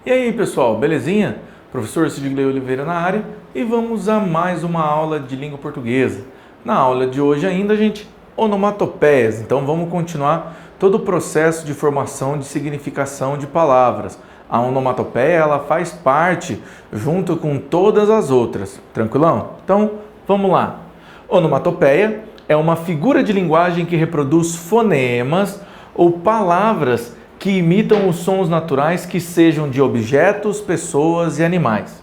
E aí pessoal, belezinha? Professor Sidney Oliveira na área e vamos a mais uma aula de língua portuguesa. Na aula de hoje ainda, gente, onomatopeias. Então vamos continuar todo o processo de formação de significação de palavras. A onomatopeia, ela faz parte junto com todas as outras. Tranquilão? Então vamos lá. Onomatopeia é uma figura de linguagem que reproduz fonemas ou palavras que imitam os sons naturais que sejam de objetos, pessoas e animais.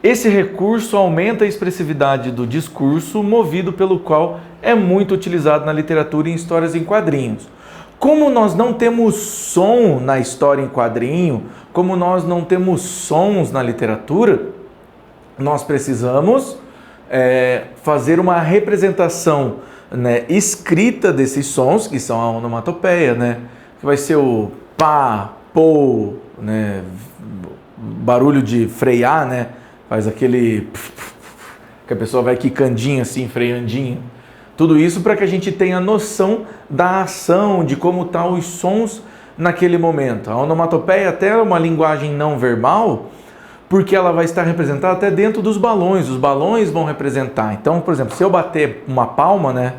Esse recurso aumenta a expressividade do discurso, movido pelo qual é muito utilizado na literatura e em histórias em quadrinhos. Como nós não temos som na história em quadrinho, como nós não temos sons na literatura, nós precisamos fazer uma representação, escrita desses sons, que são a onomatopeia, que vai ser o pá, pô, barulho de frear, faz aquele que a pessoa vai quicandinho assim, freandinho. Tudo isso para que a gente tenha noção da ação, de como estão os sons naquele momento. A onomatopeia até é uma linguagem não verbal, porque ela vai estar representada até dentro dos balões. Os balões vão representar. Então, por exemplo, se eu bater uma palma,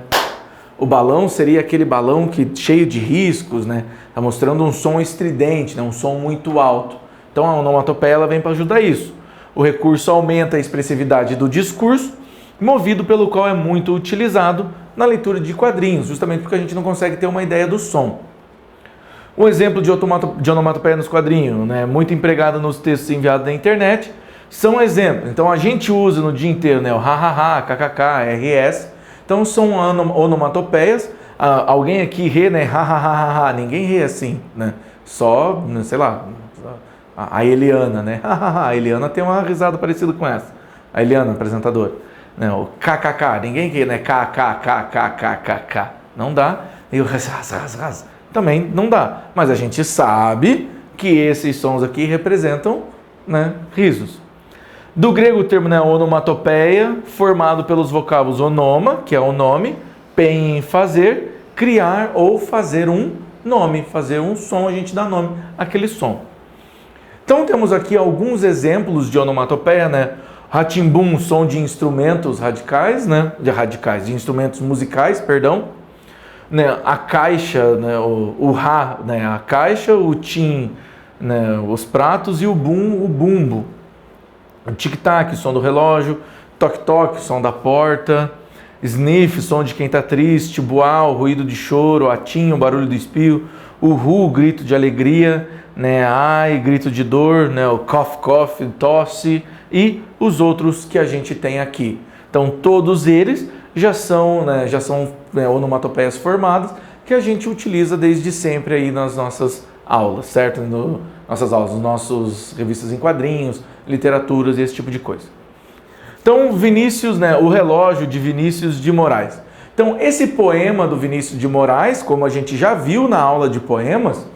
o balão seria aquele balão cheio de riscos, Está mostrando um som estridente, um som muito alto. Então a onomatopeia ela vem para ajudar isso. O recurso aumenta a expressividade do discurso, movido pelo qual é muito utilizado na leitura de quadrinhos, justamente porque a gente não consegue ter uma ideia do som. Um exemplo de onomatopeia nos quadrinhos, muito empregado nos textos enviados na internet, são exemplos. Então a gente usa no dia inteiro, o ha-ha-ha, kkk, rs. Então são onomatopeias. Alguém aqui rê, ha-ha-ha-ha, ninguém rê assim, Só, sei lá, a Eliana, ha-ha-ha, a Eliana tem uma risada parecida com essa. A Eliana, apresentadora. O kkk, ninguém rê, kkkkkkk. Não dá. E o ras, também não dá. Mas a gente sabe que esses sons aqui representam, risos. Do grego o termo onomatopeia, formado pelos vocábulos onoma, que é o nome, pen, fazer, criar ou fazer um nome, fazer um som, a gente dá nome àquele som. Então temos aqui alguns exemplos de onomatopeia, ratimbum, som de instrumentos radicais, de instrumentos musicais, perdão. A caixa, o rá, a caixa, o tim, os pratos e o bum, o bumbo. O tic-tac, som do relógio, toque-toque, som da porta, sniff, som de quem está triste, buau, ruído de choro, atim, o barulho do espio, uhu, grito de alegria, ai, grito de dor, o cough, tosse e os outros que a gente tem aqui. Então todos eles já são onomatopeias formadas que a gente utiliza desde sempre aí nas nossas aulas, certo? Nossas aulas, nos nossos revistas em quadrinhos, literaturas e esse tipo de coisa. Então, Vinícius, o relógio de Vinícius de Moraes. Então, esse poema do Vinícius de Moraes, como a gente já viu na aula de poemas,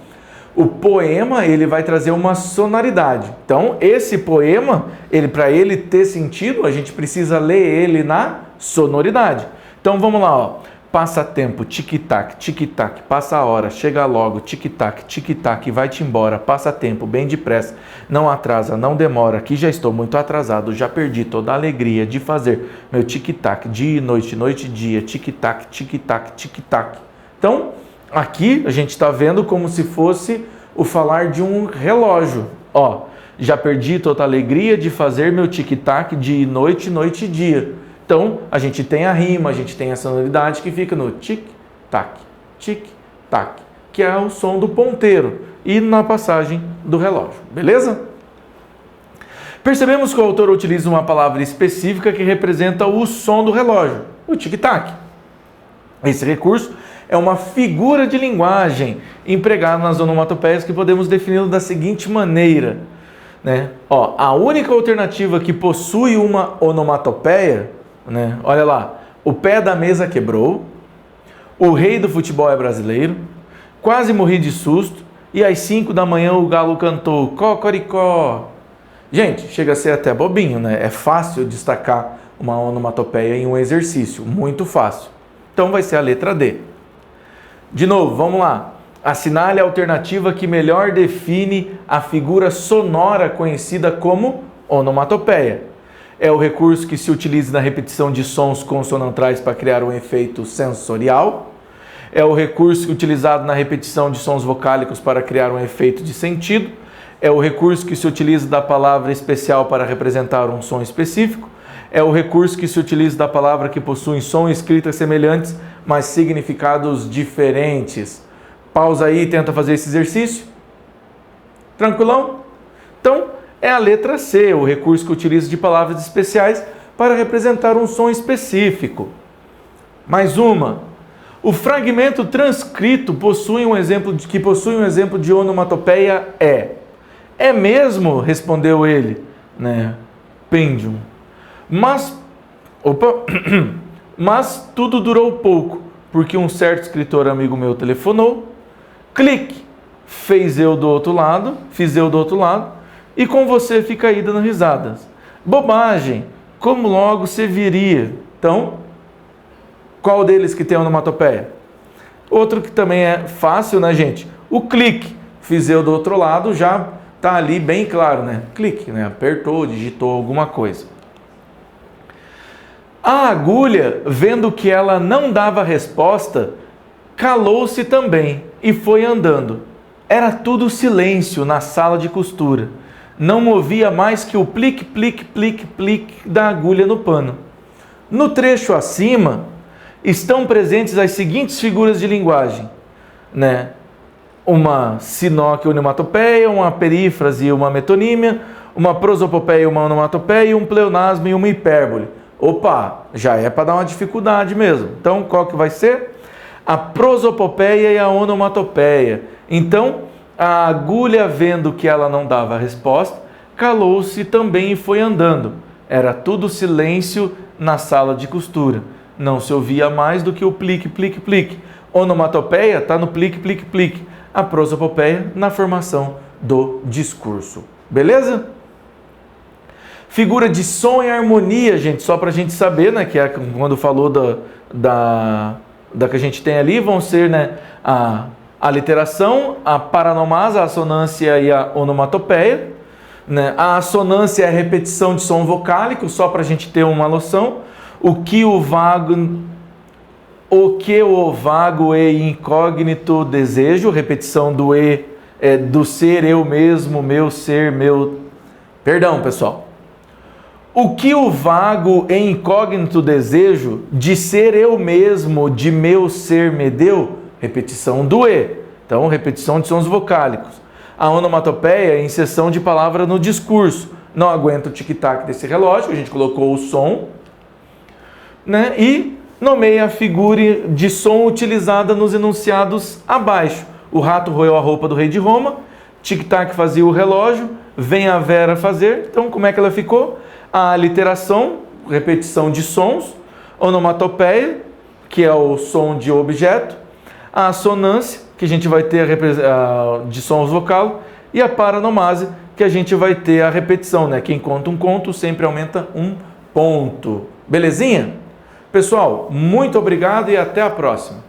o poema ele vai trazer uma sonoridade. Então, esse poema, para ele ter sentido, a gente precisa ler ele na sonoridade. Então, vamos lá, Passa tempo, tic-tac, passa a hora, chega logo, tic-tac, vai-te embora, passa tempo, bem depressa, não atrasa, não demora, aqui já estou muito atrasado, já perdi toda a alegria de fazer meu tic-tac, dia e noite, noite e dia, tic-tac. Então, aqui a gente está vendo como se fosse o falar de um relógio, já perdi toda a alegria de fazer meu tic-tac, dia e noite, noite e dia. Então, a gente tem a rima, a gente tem a sonoridade que fica no tic-tac, que é o som do ponteiro e na passagem do relógio, beleza? Percebemos que o autor utiliza uma palavra específica que representa o som do relógio, o tic-tac. Esse recurso é uma figura de linguagem empregada nas onomatopeias que podemos defini-lo da seguinte maneira, a única alternativa que possui uma onomatopeia, olha lá, o pé da mesa quebrou, o rei do futebol é brasileiro, quase morri de susto e às 5 da manhã o galo cantou cocoricó. Gente, chega a ser até bobinho, É fácil destacar uma onomatopeia em um exercício, muito fácil. Então vai ser a letra D. De novo, vamos lá. Assinale a alternativa que melhor define a figura sonora conhecida como onomatopeia. É o recurso que se utiliza na repetição de sons consonantais para criar um efeito sensorial. É o recurso utilizado na repetição de sons vocálicos para criar um efeito de sentido. É o recurso que se utiliza da palavra especial para representar um som específico. É o recurso que se utiliza da palavra que possui som e escrita semelhantes, mas significados diferentes. Pausa aí e tenta fazer esse exercício. Tranquilão? Então, é a letra C, o recurso que utiliza de palavras especiais para representar um som específico. Mais uma. O fragmento transcrito possui um exemplo de onomatopeia É mesmo? Respondeu ele, né? Pêndium. Mas tudo durou pouco, porque um certo escritor amigo meu telefonou, clique, fiz eu do outro lado, e com você fica aí dando risadas. Bobagem, como logo você viria? Então, qual deles que tem onomatopeia? Outro que também é fácil, né, gente? O clique, fiz eu do outro lado, já tá ali bem claro, né? Clique, né? Apertou, digitou alguma coisa. A agulha, vendo que ela não dava resposta, calou-se também e foi andando. Era tudo silêncio na sala de costura. Não movia mais que o plique, plique, plique, plique da agulha no pano. No trecho acima, estão presentes as seguintes figuras de linguagem, né? Uma sinóquia onomatopeia, uma perífrase e uma metonímia, uma prosopopeia e uma onomatopeia, um pleonasmo e uma hipérbole. Opa, já é para dar uma dificuldade mesmo. Então, qual que vai ser? A prosopopeia e a onomatopeia. Então, a agulha, vendo que ela não dava resposta, calou-se também e foi andando. Era tudo silêncio na sala de costura. Não se ouvia mais do que o plique, plique, plique. Onomatopeia está no plique, plique, plique. A prosopopeia na formação do discurso. Beleza? Figura de som e harmonia, gente, só para a gente saber, né, que é quando falou da que a gente tem ali, vão ser, né, a aliteração, a paranomase, a assonância e a onomatopeia. Né? A assonância é a repetição de som vocálico, só para a gente ter uma noção. O que o vago e incógnito desejo, repetição do e, do ser eu mesmo, meu ser, meu... Perdão, pessoal. O que o vago e incógnito desejo de ser eu mesmo, de meu ser me deu, repetição do e. Então, repetição de sons vocálicos. A onomatopeia é inserção de palavra no discurso. Não aguenta o tic-tac desse relógio, a gente colocou o som, né? E nomeia a figura de som utilizada nos enunciados abaixo. O rato roeu a roupa do rei de Roma, tic-tac fazia o relógio, vem a Vera fazer. Então, como é que ela ficou? A aliteração, repetição de sons, onomatopeia, que é o som de objeto, a assonância, que a gente vai ter de sons vocal, e a paranomase, que a gente vai ter a repetição, né? Quem conta um conto sempre aumenta um ponto. Belezinha? Pessoal, muito obrigado e até a próxima.